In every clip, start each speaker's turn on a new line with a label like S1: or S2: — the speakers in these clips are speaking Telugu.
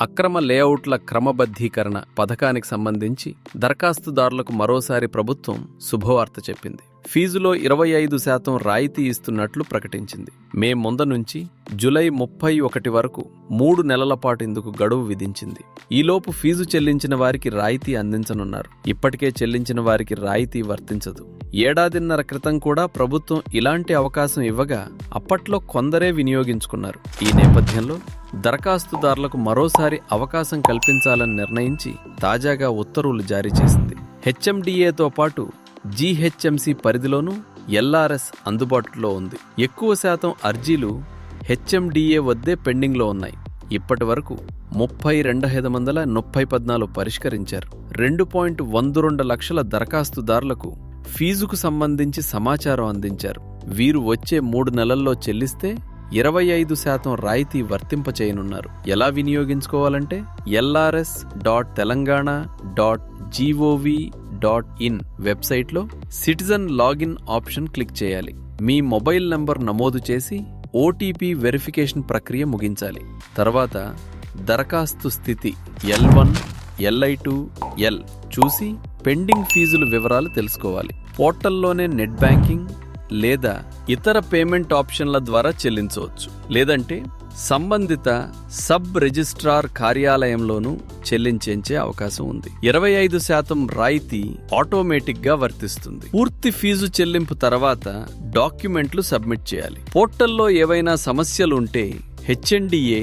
S1: అక్రమ లేఅవుట్ల క్రమబద్ధీకరణ పథకానికి సంబంధించి దరఖాస్తుదారులకు మరోసారి ప్రభుత్వం శుభవార్త చెప్పింది. ఫీజులో 25% రాయితీ ఇస్తున్నట్లు ప్రకటించింది. మే ముందు నుంచి జూలై 31 వరకు 3 నెలల పాటు ఇందుకు గడువు విధించింది. ఈలోపు ఫీజు చెల్లించిన వారికి రాయితీ అందించనున్నారు. ఇప్పటికే చెల్లించిన వారికి రాయితీ వర్తించదు. ఏడాదిన్నర క్రితం కూడా ప్రభుత్వం ఇలాంటి అవకాశం ఇవ్వగా అప్పట్లో కొందరే వినియోగించుకున్నారు. ఈ నేపథ్యంలో దరఖాస్తుదారులకు మరోసారి అవకాశం కల్పించాలని నిర్ణయించి తాజాగా ఉత్తర్వులు జారీ చేసింది. హెచ్ఎండిఏతో పాటు జీహెచ్ఎంసీ పరిధిలోనూ ఎల్ఆర్ఎస్ అందుబాటులో ఉంది. ఎక్కువ శాతం అర్జీలు హెచ్ఎండిఏ వద్దే పెండింగ్లో ఉన్నాయి. ఇప్పటి వరకు 32,514 పరిష్కరించారు. 2.12 లక్షల దరఖాస్తుదారులకు ఫీజుకు సంబంధించి సమాచారం అందించారు. వీరు వచ్చే 3 నెలల్లో చెల్లిస్తే 25% రాయితీ వర్తింపచేయనున్నారు. ఎలా వినియోగించుకోవాలంటే lrs.telangana.gov.in వెబ్సైట్లో సిటిజన్ లాగిన్ ఆప్షన్ క్లిక్ చేయాలి. మీ మొబైల్ నంబర్ నమోదు చేసి ఓటీపీ వెరిఫికేషన్ ప్రక్రియ ముగించాలి. తర్వాత దరఖాస్తు స్థితి L1, LI2, L చూసి పెండింగ్ ఫీజుల వివరాలు తెలుసుకోవాలి. పోర్టల్లోనే నెట్ బ్యాంకింగ్ లేదా ఇతర పేమెంట్ ఆప్షన్ల ద్వారా చెల్లించవచ్చు. లేదంటే సంబంధిత సబ్ రిజిస్ట్రార్ కార్యాలయంలోనూ చెల్లించే అవకాశం ఉంది. 25% రాయితీ ఆటోమేటిక్గా వర్తిస్తుంది. పూర్తి ఫీజు చెల్లింపు తర్వాత డాక్యుమెంట్లు సబ్మిట్ చేయాలి. పోర్టల్లో ఏవైనా సమస్యలుంటే హెచ్ఎండిఏ,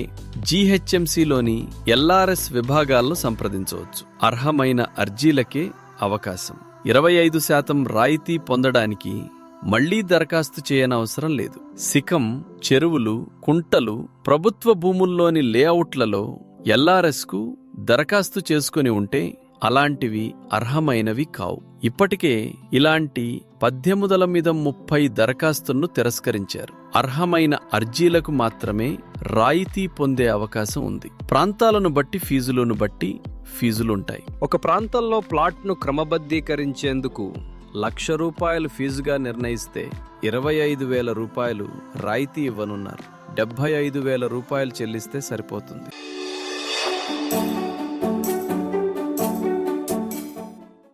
S1: జీహెచ్ఎంసీలోని ఎల్ఆర్ఎస్ విభాగాలను సంప్రదించవచ్చు. అర్హమైన అర్జీలకే అవకాశం. 25% రాయితీ పొందడానికి మళ్లీ దరఖాస్తు చేయనవసరం లేదు. సికం, చెరువులు, కుంటలు, ప్రభుత్వ భూముల్లోని లేఅవుట్లలో ఎల్ఆర్ఎస్కు దరఖాస్తు చేసుకుని ఉంటే అలాంటివి అర్హమైనవి కావు. ఇప్పటికే ఇలాంటి 1830 దరఖాస్తులను తిరస్కరించారు. అర్హమైన అర్జీలకు మాత్రమే రాయితీ పొందే అవకాశం ఉంది. ప్రాంతాలను బట్టి ఫీజులుంటాయి. ఒక ప్రాంతంలో ప్లాట్ను క్రమబద్ధీకరించేందుకు ₹1,00,000 ఫీజుగా నిర్ణయిస్తే 25,000 రూపాయలు రాయితీ ఇవ్వనున్నారు. ₹75,000 చెల్లిస్తే సరిపోతుంది.